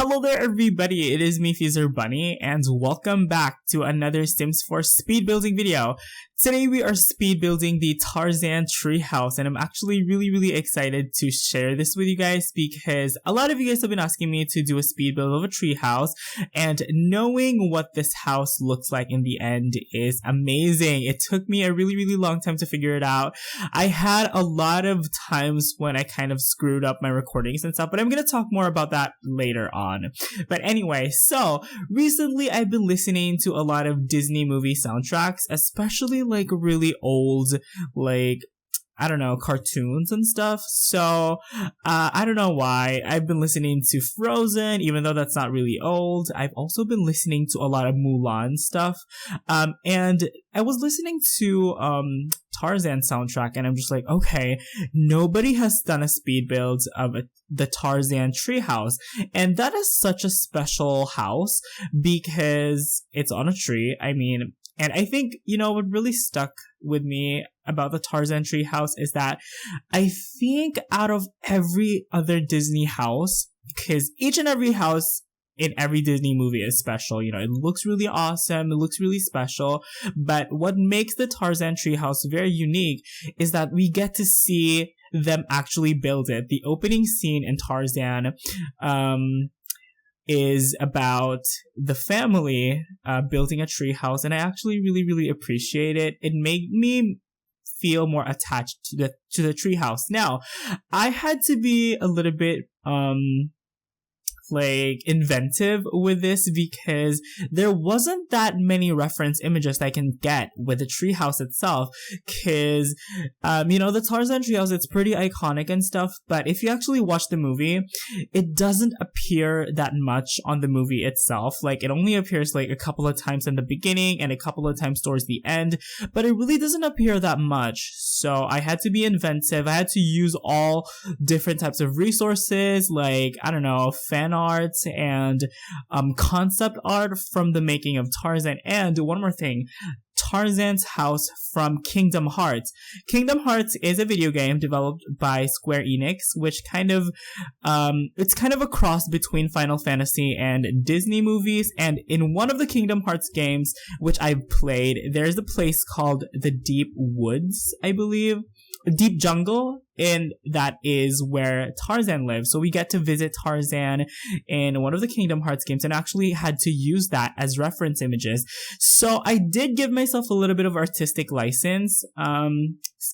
Hello there everybody, it is me XFreezerBunny and welcome back to another Sims 4 speed building video. Today we are speed building the Tarzan Treehouse and I'm actually really excited to share this with you guys because a lot of you guys have been asking me to do a speed build of a treehouse, and knowing what this house looks like in the end is amazing. It took me a really long time to figure it out. I had a lot of times when I kind of screwed up my recordings and stuff, but I'm gonna talk more about that later on. But anyway, so recently I've been listening to a lot of Disney movie soundtracks, especially like really old, like I don't know, cartoons and stuff. So, I don't know why. I've been listening to Frozen, even though that's not really old. I've also been listening to a lot of Mulan stuff. And I was listening to, Tarzan soundtrack, and I'm just like, okay, nobody has done a speed build of the Tarzan Treehouse. And that is such a special house because it's on a tree. And I think, what really stuck with me about the Tarzan Treehouse is that I think out of every other Disney house, because each and every house in every Disney movie is special, it looks really awesome, it looks really special, but what makes the Tarzan Treehouse very unique is that we get to see them actually build it. The opening scene in Tarzan, is about the family building a treehouse, and I actually really appreciate it. It made me feel more attached to the treehouse. Now, I had to be a little bit inventive with this because there wasn't that many reference images that I can get with the treehouse itself, because the Tarzan treehouse, it's pretty iconic and stuff, but if you actually watch the movie, it doesn't appear that much on the movie itself. Like, it only appears like a couple of times in the beginning and a couple of times towards the end, but it really doesn't appear that much. So I had to be inventive. I had to use all different types of resources, like, I don't know, fan art and concept art from the making of Tarzan. And one more thing, Tarzan's house from Kingdom Hearts. Kingdom Hearts is a video game developed by Square Enix, which it's kind of a cross between Final Fantasy and Disney movies. And in one of the Kingdom Hearts games, which I've played, there's a place called the Deep Woods, I believe. Deep Jungle, and that is where Tarzan lives. So we get to visit Tarzan in one of the Kingdom Hearts games and actually had to use that as reference images. So I did give myself a little bit of artistic license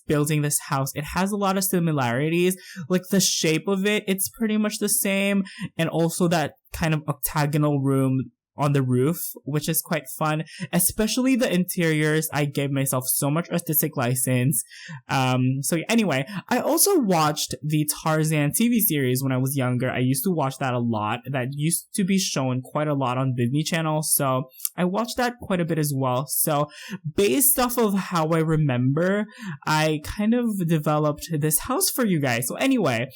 building this house. It has a lot of similarities, like the shape of it, it's pretty much the same, and also that kind of octagonal room on the roof, which is quite fun. Especially the interiors, I gave myself so much artistic license. So anyway, I also watched the Tarzan TV series when I was younger. I used to watch that a lot. That used to be shown quite a lot on Disney Channel, so I watched that quite a bit as well. So based off of how I remember, I kind of developed this house for you guys. So anyway,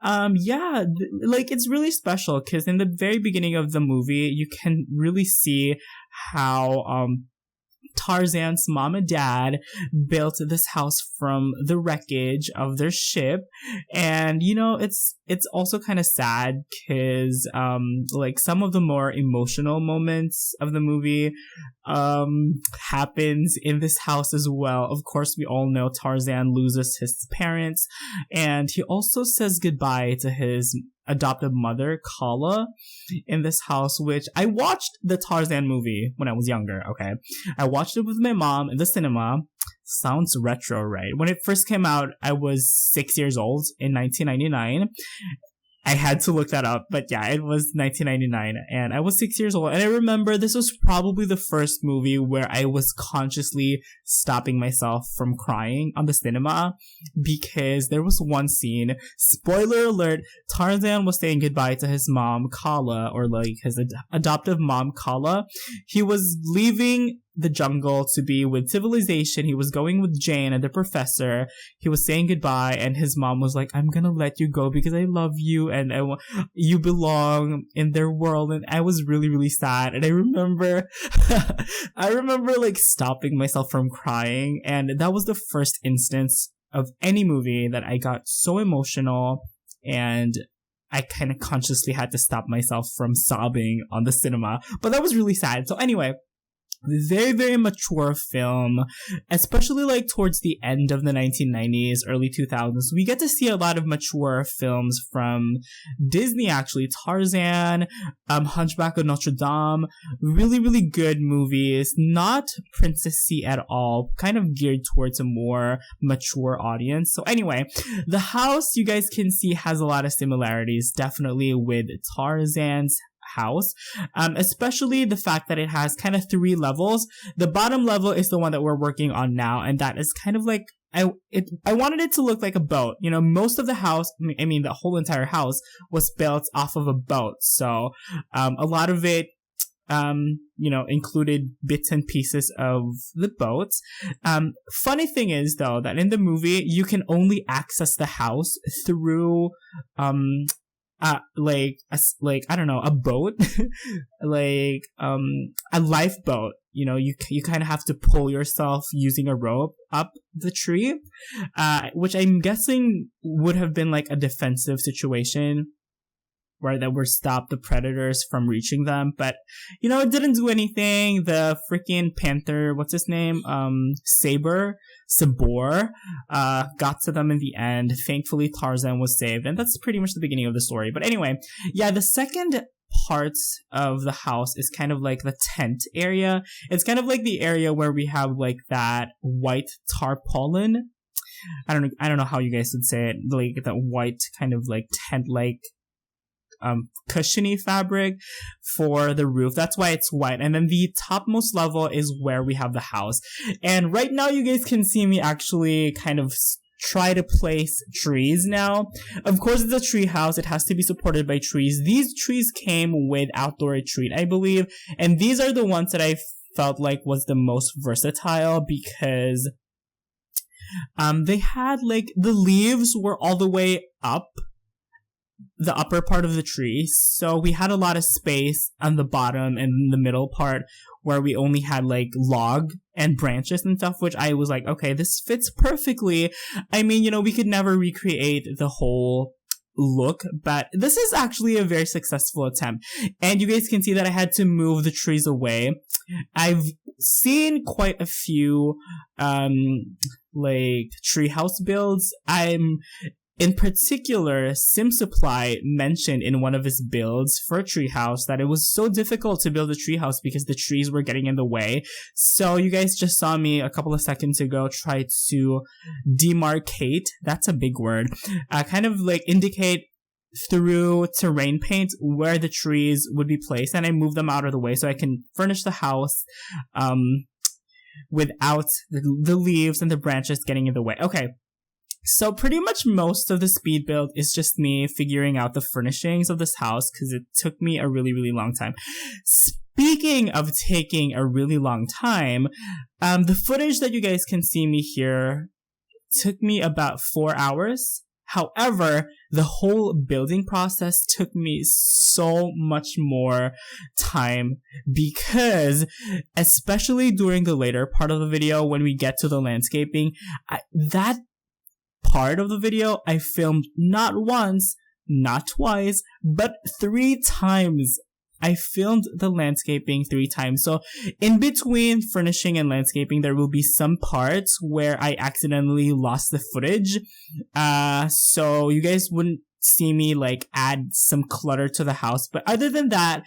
it's really special because in the very beginning of the movie, you can really see how Tarzan's mom and dad built this house from the wreckage of their ship. And it's also kind of sad because some of the more emotional moments of the movie happens in this house as well. Of course, we all know Tarzan loses his parents, and he also says goodbye to his adoptive mother, Kala, in this house, which I watched the Tarzan movie when I was younger, okay? I watched it with my mom in the cinema. Sounds retro, right? When it first came out, I was 6 years old in 1999. I had to look that up, but yeah, it was 1999, and I was 6 years old, and I remember this was probably the first movie where I was consciously stopping myself from crying on the cinema, because there was one scene, spoiler alert, Tarzan was saying goodbye to his mom, Kala, or his adoptive mom, Kala. He was leaving the jungle to be with civilization. He was going with Jane and the professor. He was saying goodbye, and his mom was like, I'm gonna let you go because I love you and you belong in their world. And I was really sad. And I remember stopping myself from crying. And that was the first instance of any movie that I got so emotional and I kind of consciously had to stop myself from sobbing on the cinema, but that was really sad. So anyway, very, very mature film, especially like towards the end of the 1990s, early 2000s. We get to see a lot of mature films from Disney, actually. Tarzan, Hunchback of Notre Dame, really, really good movies, not princessy at all, kind of geared towards a more mature audience. So anyway, the house, you guys can see, has a lot of similarities, definitely with Tarzan's house, especially the fact that it has kind of 3 levels. The bottom level is the one that we're working on now, and that is kind of like, I wanted it to look like a boat. You know, most of the house, I mean the whole entire house was built off of a boat, so a lot of it you know, included bits and pieces of the boat. Funny thing is though, that in the movie you can only access the house through like I don't know, a boat, like a lifeboat. You know, you kind of have to pull yourself using a rope up the tree, which I'm guessing would have been like a defensive situation, where that would stop the predators from reaching them. But you know, it didn't do anything. The freaking panther, what's his name, Sabor, got to them in the end. Thankfully, Tarzan was saved, and that's pretty much the beginning of the story. But anyway, yeah, the second part of the house is kind of like the tent area. It's kind of like the area where we have like that white tarpaulin. I don't know how you guys would say it, like that white kind of like tent-like cushiony fabric for the roof. That's why it's white. And then the topmost level is where we have the house. And right now you guys can see me actually kind of try to place trees now. Of course, it's a tree house. It has to be supported by trees. These trees came with outdoor retreat, I believe. And these are the ones that I felt like was the most versatile, because they had like, the leaves were all the way up the upper part of the tree, so we had a lot of space on the bottom and the middle part where we only had like log and branches and stuff, which I was like, okay, this fits perfectly. I mean, you know, we could never recreate the whole look, but this is actually a very successful attempt. And you guys can see that I had to move the trees away. I've seen quite a few like treehouse builds. In particular, SimSupply mentioned in one of his builds for a treehouse that it was so difficult to build a treehouse because the trees were getting in the way. So you guys just saw me a couple of seconds ago try to demarcate, that's a big word, kind of like indicate through terrain paint where the trees would be placed, and I moved them out of the way so I can furnish the house without the leaves and the branches getting in the way. Okay. So pretty much most of the speed build is just me figuring out the furnishings of this house, because it took me a really, really long time. Speaking of taking a really long time, the footage that you guys can see me here took me about 4 hours. However, the whole building process took me so much more time, because especially during the later part of the video, when we get to the landscaping, that part of the video I filmed not once, not twice, but 3 times. I filmed the landscaping 3 times. So in between furnishing and landscaping, there will be some parts where I accidentally lost the footage. So you guys wouldn't see me like add some clutter to the house. But other than that,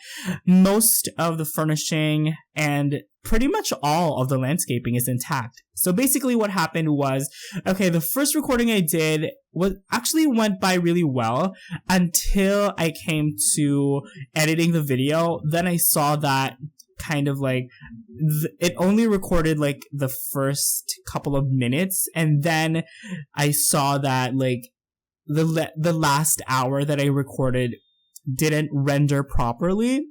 most of the furnishing and pretty much all of the landscaping is intact. So basically what happened was, okay, the first recording I did went by really well until I came to editing the video. Then I saw that kind of like it only recorded like the first couple of minutes, and then I saw that like the last hour that I recorded didn't render properly.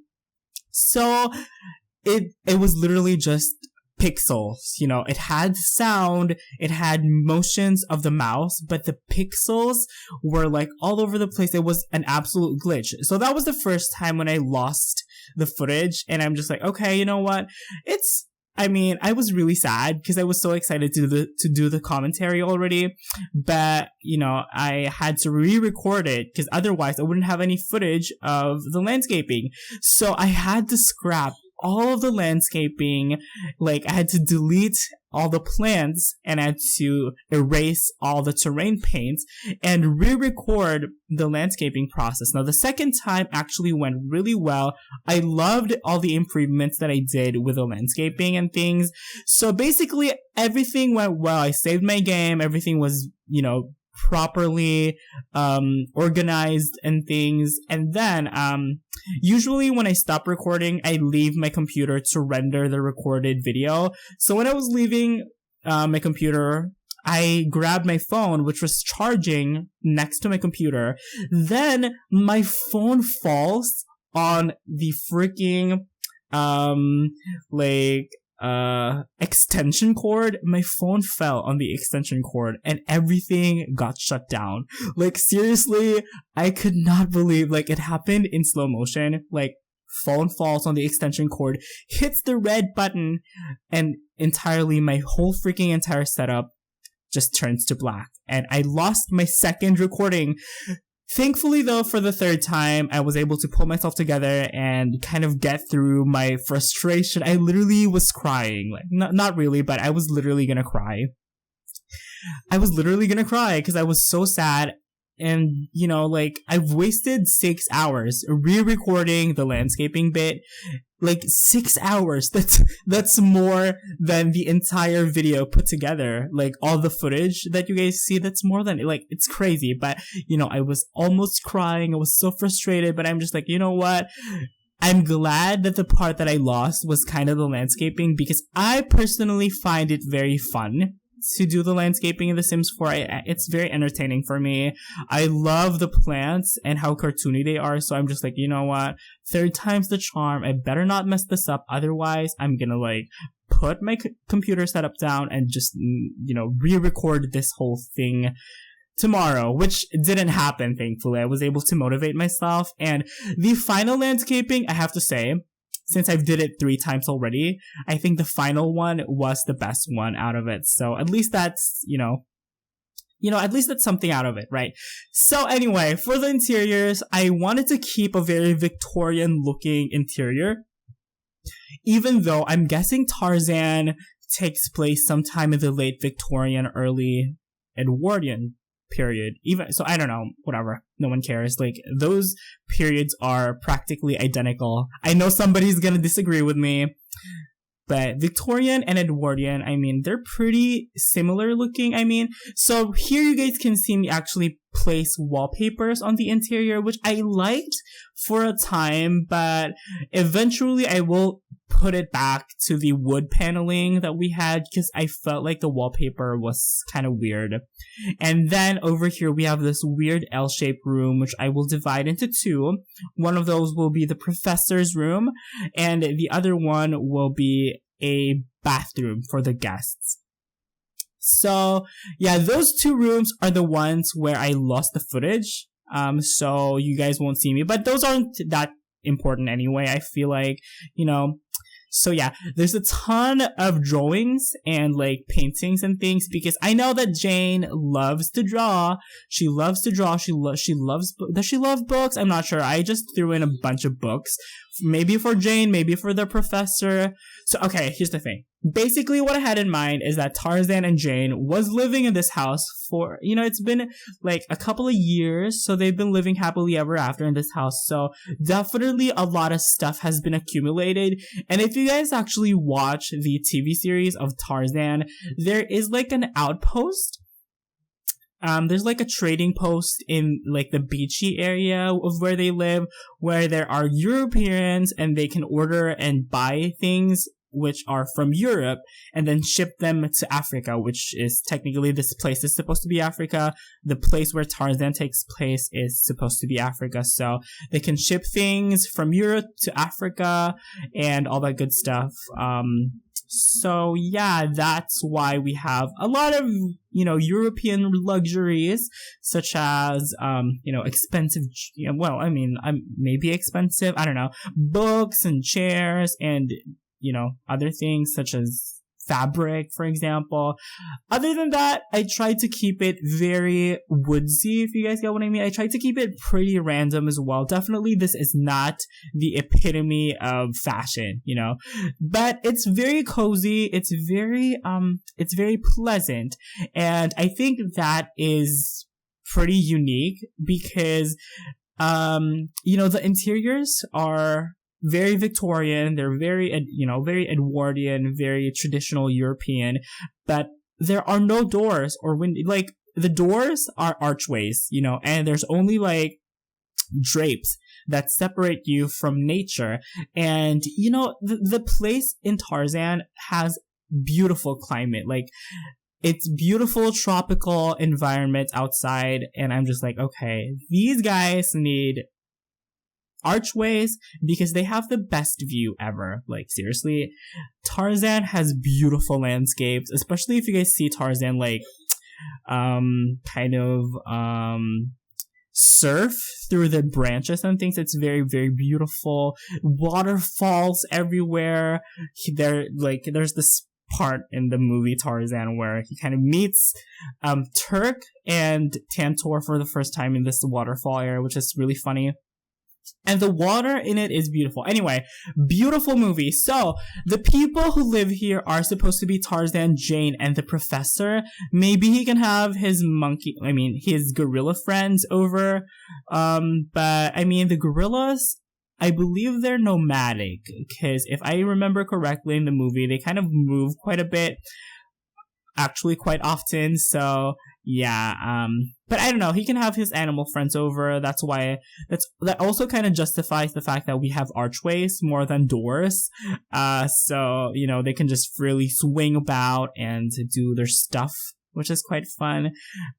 So it was literally just pixels, you know. It had sound, it had motions of the mouse, but the pixels were like all over the place. It was an absolute glitch. So that was the first time when I lost the footage, and I'm just like, okay, you know what? I mean, I was really sad because I was so excited to do the commentary already, but I had to re-record it because otherwise I wouldn't have any footage of the landscaping. So I had to scrap all of the landscaping. Like, I had to delete all the plants and I had to erase all the terrain paints and re-record the landscaping process. Now, the second time actually went really well. I loved all the improvements that I did with the landscaping and things. So basically, everything went well. I saved my game. Everything was, properly organized and things. And then usually when I stop recording, I leave my computer to render the recorded video. So when I was leaving my computer, I grabbed my phone, which was charging next to my computer. Then my phone falls on the freaking extension cord. My phone fell on the extension cord and everything got shut down. Like, seriously, I could not believe, like, it happened in slow motion. Like, phone falls on the extension cord, hits the red button, and entirely my whole freaking entire setup just turns to black. And I lost my second recording. Thankfully, though, for the third time, I was able to pull myself together and kind of get through my frustration. I literally was crying. Like, not really, but I was literally gonna cry. I was literally gonna cry because I was so sad. And, I've wasted 6 hours re-recording the landscaping bit. Like, 6 hours. That's more than the entire video put together. Like, all the footage that you guys see, that's more than, like, it's crazy. But, I was almost crying. I was so frustrated, but I'm just like, you know what? I'm glad that the part that I lost was kind of the landscaping because I personally find it very fun to do the landscaping in The Sims 4. It's very entertaining for me. I love the plants and how cartoony they are, so I'm just like, you know what? Third time's the charm. I better not mess this up, otherwise I'm gonna, put my computer setup down and just, re-record this whole thing tomorrow, which didn't happen, thankfully. I was able to motivate myself, and the final landscaping, I have to say, since I've did it 3 times already, I think the final one was the best one out of it. So at least that's, at least that's something out of it, right? So anyway, for the interiors, I wanted to keep a very Victorian looking interior. Even though I'm guessing Tarzan takes place sometime in the late Victorian, early Edwardian period. Even so, I don't know, whatever, no one cares. Like, those periods are practically identical. I know somebody's gonna disagree with me, but Victorian and Edwardian, I mean, they're pretty similar looking. I mean, so here you guys can see me actually place wallpapers on the interior, which I liked for a time, but eventually I will put it back to the wood paneling that we had because I felt like the wallpaper was kind of weird. And then over here we have this weird L-shaped room, which I will divide into 2. One of those will be the professor's room, and the other one will be a bathroom for the guests. So yeah, those 2 rooms are the ones where I lost the footage. So you guys won't see me, but those aren't that important anyway. I feel like, So yeah, there's a ton of drawings and paintings and things because I know that Jane loves to draw. She loves to draw. Does she love books? I'm not sure. I just threw in a bunch of books. Maybe for Jane, maybe for the professor. So okay, here's the thing. Basically what I had in mind is that Tarzan and Jane was living in this house for, it's been a couple of years. So they've been living happily ever after in this house. So definitely a lot of stuff has been accumulated. And if you guys actually watch the TV series of Tarzan, there is an outpost. There's a trading post in the beachy area of where they live, where there are Europeans and they can order and buy things which are from Europe and then ship them to Africa, which is technically this place is supposed to be Africa. The place where Tarzan takes place is supposed to be Africa. So they can ship things from Europe to Africa and all that good stuff. So yeah, that's why we have a lot of, European luxuries, such as, expensive, maybe expensive, I don't know, books and chairs and other things such as fabric, for example. Other than that, I tried to keep it very woodsy, if you guys get what I mean. I tried to keep it pretty random as well. Definitely, this is not the epitome of fashion, but it's very cozy. It's very pleasant. And I think that is pretty unique because, the interiors are very Victorian. They're very Edwardian, very traditional European, but there are no doors or windows. Like, the doors are archways, and there's only like drapes that separate you from nature. And, the place in Tarzan has beautiful climate. Like, it's beautiful tropical environment outside. And I'm just like, okay, these guys need archways because they have the best view ever. Like, seriously, Tarzan has beautiful landscapes, especially if you guys see Tarzan like surf through the branches and things. It's very, very beautiful. Waterfalls everywhere. There's this part in the movie Tarzan where he kind of meets Turk and Tantor for the first time in this waterfall area, which is really funny. And the water in it is beautiful. Anyway, beautiful movie. So, the people who live here are supposed to be Tarzan, Jane, and the professor. Maybe he can have his his gorilla friends over. But, the gorillas, I believe they're nomadic. Because if I remember correctly in the movie, they kind of move quite a bit. Actually, quite often. So, yeah, but I don't know, he can have his animal friends over. That also kind of justifies the fact that we have archways more than doors. So, they can just freely swing about and do their stuff, which is quite fun.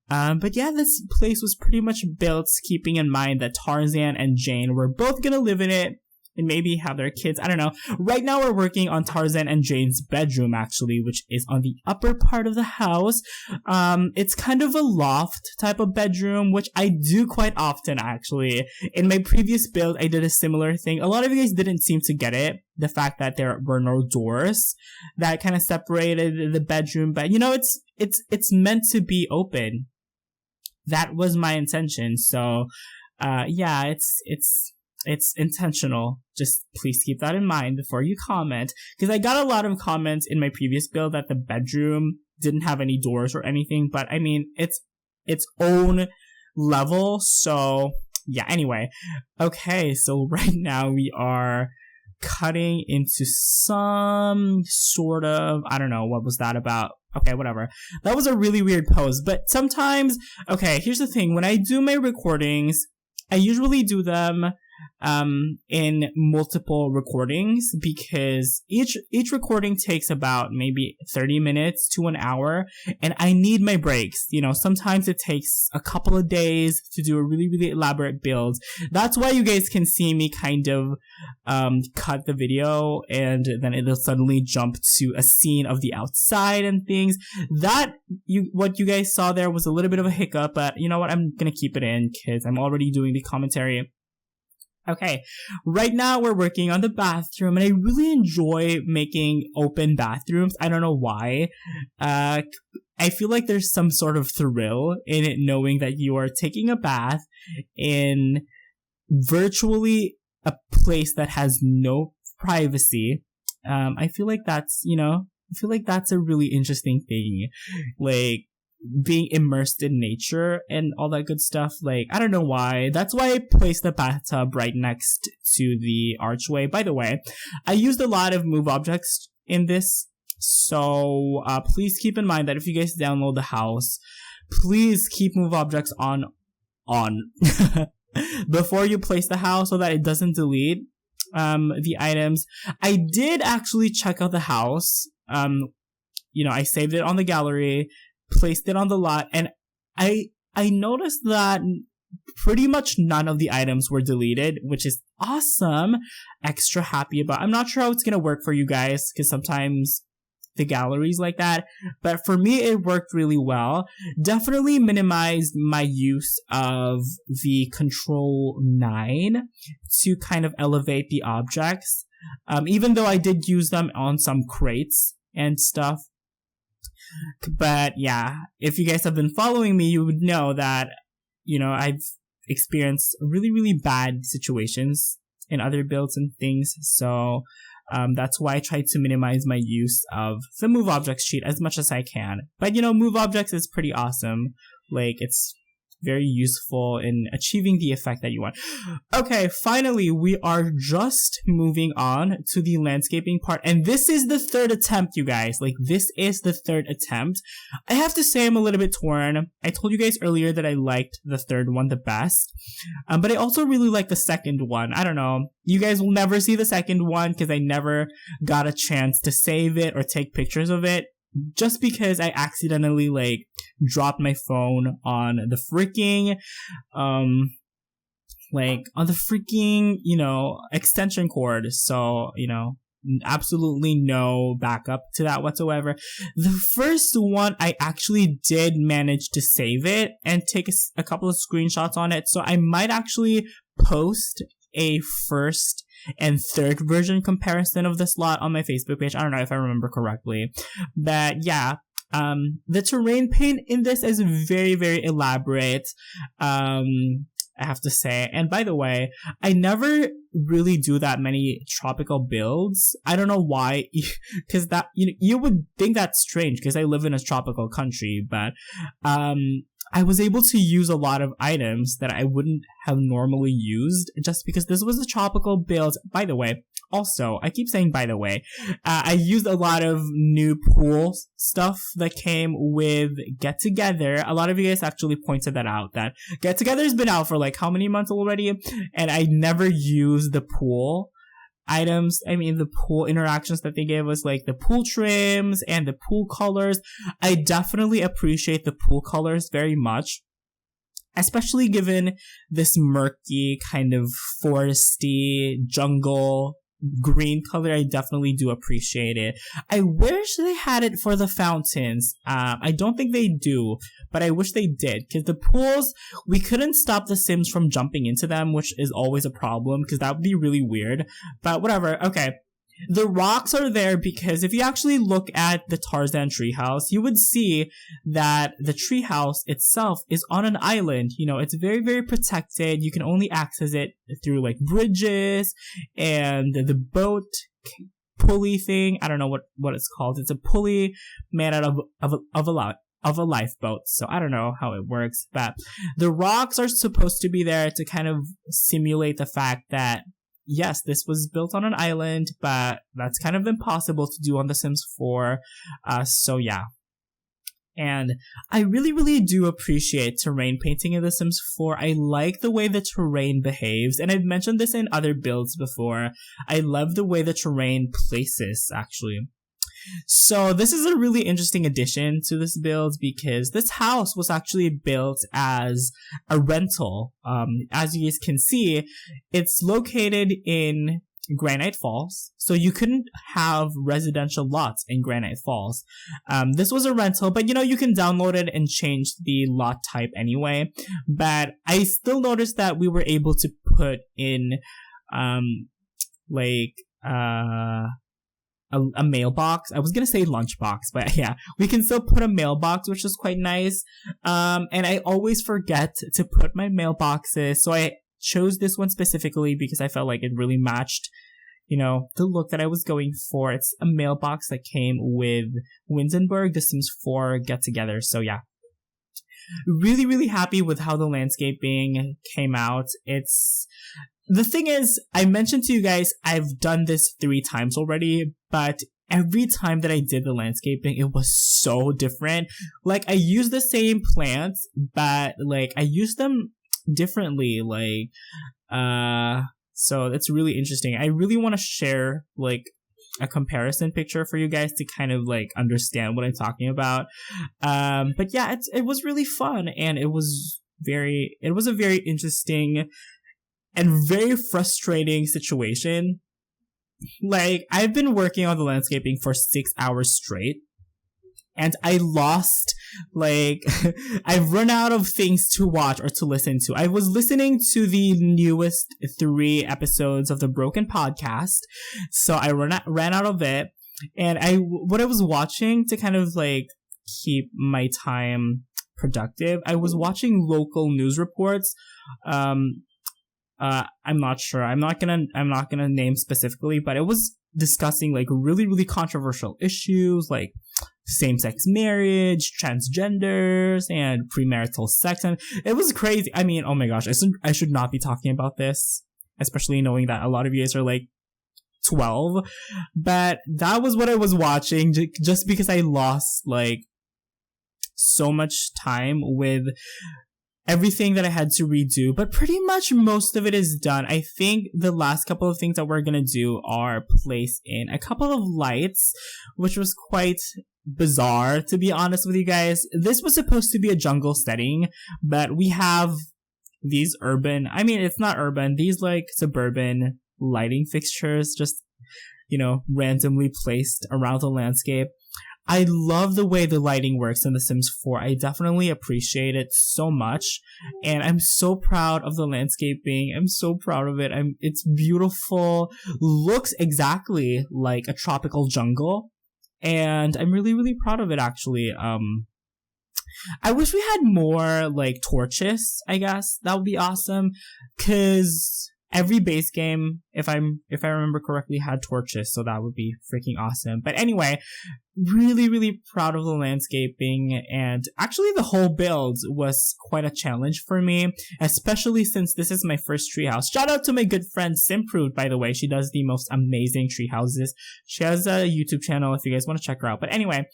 But yeah, this place was pretty much built keeping in mind that Tarzan and Jane were both gonna live in it and maybe have their kids. I don't know. Right now we're working on Tarzan and Jane's bedroom, actually, which is on the upper part of the house. It's kind of a loft type of bedroom, which I do quite often, actually. In my previous build, I did a similar thing. A lot of you guys didn't seem to get it. The fact that there were no doors that kind of separated the bedroom. But, it's meant to be open. That was my intention. So, yeah, it's intentional. Just please keep that in mind before you comment. Because I got a lot of comments in my previous build that the bedroom didn't have any doors or anything. But, it's its own level. So, yeah, anyway. Okay, so right now we are cutting into some sort of, I don't know, what was that about? Okay, whatever. That was a really weird pose. But sometimes, okay, here's the thing. When I do my recordings, I usually do them in multiple recordings because each recording takes about maybe 30 minutes to an hour, and I need my breaks. Sometimes it takes a couple of days to do a really, really elaborate build. That's why you guys can see me kind of cut the video and then it'll suddenly jump to a scene of the outside and things. What you guys saw there was a little bit of a hiccup, but you know what? I'm gonna keep it in because I'm already doing the commentary. Okay, right now we're working on the bathroom, and I really enjoy making open bathrooms. I don't know why. I feel like there's some sort of thrill in it, knowing that you are taking a bath in virtually a place that has no privacy. I feel like that's a really interesting thing. Like, being immersed in nature and all that good stuff. Like, I don't know why. That's why I placed the bathtub right next to the archway. By the way, I used a lot of move objects in this. So, please keep in mind that if you guys download the house, please keep move objects on before you place the house so that it doesn't delete the items. I did actually check out the house. I saved it on the gallery, placed it on the lot, and I noticed that pretty much none of the items were deleted, which is awesome. Extra happy about. I'm not sure how it's gonna work for you guys because sometimes the galleries like that, but for me it worked really well. Definitely minimized my use of the Control 9 to kind of elevate the objects. even though I did use them on some crates and stuff. But yeah, if you guys have been following me, you would know that, I've experienced really, really bad situations in other builds and things. So that's why I try to minimize my use of the move objects sheet as much as I can. But move objects is pretty awesome. Like, it's very useful in achieving the effect that you want. Okay, finally, we are just moving on to the landscaping part. And this is the third attempt, you guys. Like, this is the third attempt. I have to say I'm a little bit torn. I told you guys earlier that I liked the third one the best. But I also really like the second one. I don't know. You guys will never see the second one because I never got a chance to save it or take pictures of it. Just because I accidentally dropped my phone on the freaking extension cord. So, absolutely no backup to that whatsoever. The first one, I actually did manage to save it and take a couple of screenshots on it. So I might actually post a first and third version comparison of this lot on my Facebook page. I don't know if I remember correctly. But yeah, the terrain paint in this is very, very elaborate. I have to say. And by the way, I never really do that many tropical builds. I don't know why, because that, you would think that's strange because I live in a tropical country, but, I was able to use a lot of items that I wouldn't have normally used just because this was a tropical build. By the way, also, I keep saying by the way, I used a lot of new pool stuff that came with Get Together. A lot of you guys actually pointed that out, that Get Together's been out for like how many months already? And I never used the pool items. I mean, the pool interactions that they gave us, like the pool trims and the pool colors. I definitely appreciate the pool colors very much, especially given this murky kind of foresty jungle green color. I definitely do appreciate it. I wish they had it for the fountains. I don't think they do, but I wish they did, because the pools, we couldn't stop the Sims from jumping into them, which is always a problem because that would be really weird. But whatever. Okay. The rocks are there because if you actually look at the Tarzan Treehouse, you would see that the treehouse itself is on an island. It's very, very protected. You can only access it through like bridges and the boat pulley thing. I don't know what it's called. It's a pulley made out of a lifeboat. So I don't know how it works, but the rocks are supposed to be there to kind of simulate the fact that yes, this was built on an island, but that's kind of impossible to do on The Sims 4. So yeah. And I really, really do appreciate terrain painting in The Sims 4. I like the way the terrain behaves. And I've mentioned this in other builds before. I love the way the terrain places, actually. So this is a really interesting addition to this build because this house was actually built as a rental. As you guys can see, it's located in Granite Falls, so you couldn't have residential lots in Granite Falls. This was a rental, but you can download it and change the lot type anyway. But I still noticed that we were able to put in a mailbox. I was gonna say lunchbox, but yeah, we can still put a mailbox, which is quite nice. And I always forget to put my mailboxes, so I chose this one specifically because I felt like it really matched, the look that I was going for. It's a mailbox that came with Windenburg, The Sims 4 Get Together. So yeah, really, really happy with how the landscaping came out. The thing is, I mentioned to you guys, I've done this 3 times already, but every time that I did the landscaping, it was so different. Like, I used the same plants, but, I used them differently, so it's really interesting. I really want to share, a comparison picture for you guys to kind of, understand what I'm talking about. But yeah, it was really fun, and it was a very interesting and very frustrating situation. I've been working on the landscaping for 6 hours straight. and I lost, like, I've run out of things to watch or to listen to. I was listening to the newest 3 episodes of the Broken podcast, so I ran out of it. And what I was watching to kind of like keep my time productive, I was watching local news reports. I'm not sure. I'm not gonna name specifically, but it was discussing like really, really controversial issues like same-sex marriage, transgenders, and premarital sex. And it was crazy. I mean, oh my gosh, I should not be talking about this, especially knowing that a lot of you guys are like 12. But that was what I was watching just because I lost like so much time with everything that I had to redo, but pretty much most of it is done. I think the last couple of things that we're gonna do are place in a couple of lights, which was quite bizarre, to be honest with you guys. This was supposed to be a jungle setting, but we have these it's not urban, these like suburban lighting fixtures just, randomly placed around the landscape. I love the way the lighting works in The Sims 4. I definitely appreciate it so much. And I'm so proud of the landscaping. I'm so proud of it. It's beautiful. Looks exactly like a tropical jungle. And I'm really, really proud of it, actually. I wish we had more, like, torches, I guess. That would be awesome. 'Cause every base game, if I remember correctly, had torches, so that would be freaking awesome. But anyway, really, really proud of the landscaping, and actually the whole build was quite a challenge for me, especially since this is my first treehouse. Shout out to my good friend Simprude, by the way. She does the most amazing treehouses. She has a YouTube channel if you guys want to check her out. But anyway,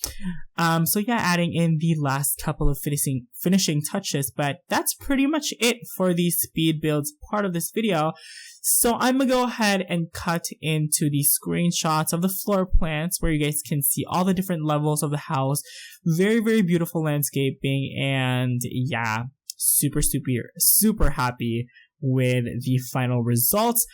so yeah, adding in the last couple of finishing touches, but that's pretty much it for the speed builds part of this video. So I'm gonna go ahead and cut into the screenshots of the floor plans where you guys can see all the different levels of the house. Very, very beautiful landscaping, and yeah, super, super, super happy with the final results.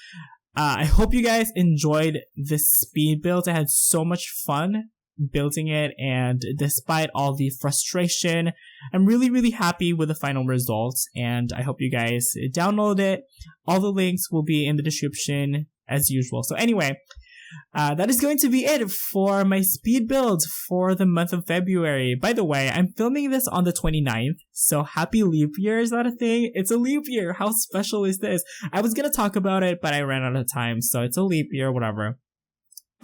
I hope you guys enjoyed this speed build. I had so much fun building it, and despite all the frustration, I'm really, really happy with the final results, and I hope you guys download it. All the links will be in the description as usual. So anyway, that is going to be it for my speed build for the month of February. By the way, I'm filming this on the 29th, so happy leap year. Is that a thing? It's a leap year. How special is this? I was gonna talk about it, but I ran out of time, so it's a leap year, whatever.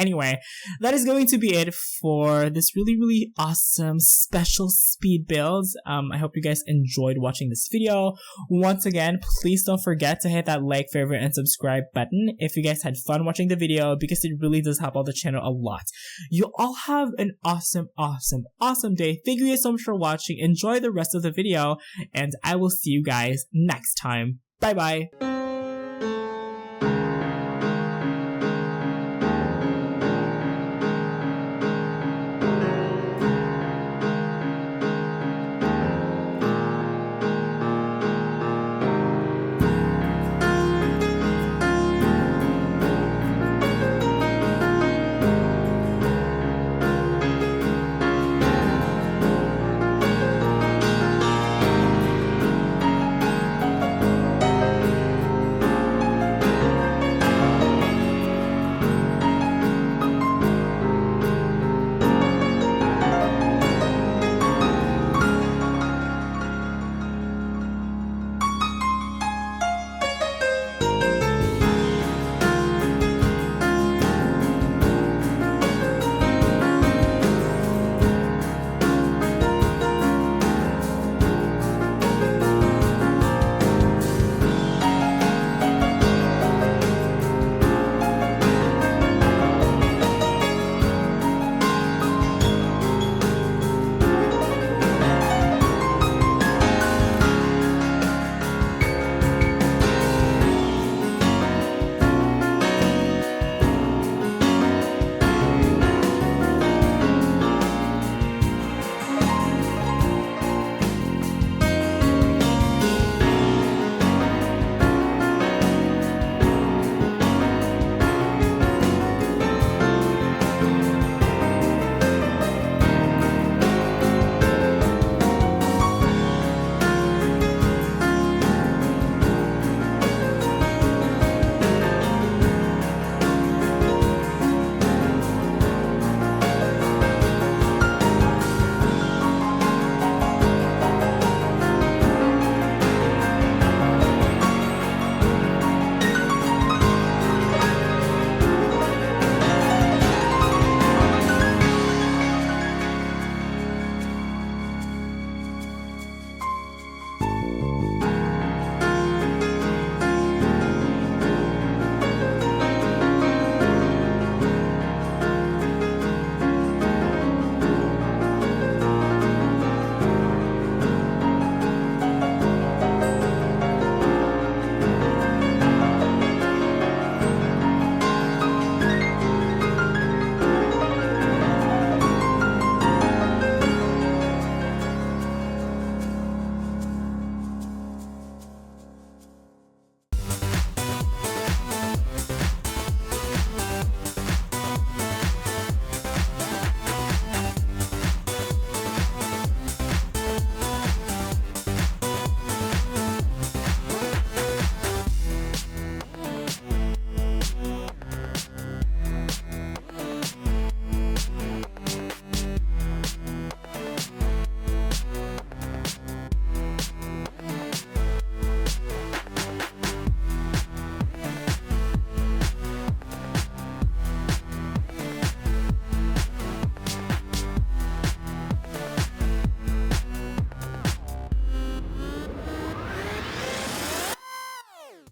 Anyway, that is going to be it for this really, really awesome special speed builds. I hope you guys enjoyed watching this video. Once again, please don't forget to hit that like, favorite, and subscribe button if you guys had fun watching the video, because it really does help out the channel a lot. You all have an awesome, awesome, awesome day. Thank you guys so much for watching. Enjoy the rest of the video, and I will see you guys next time. Bye bye.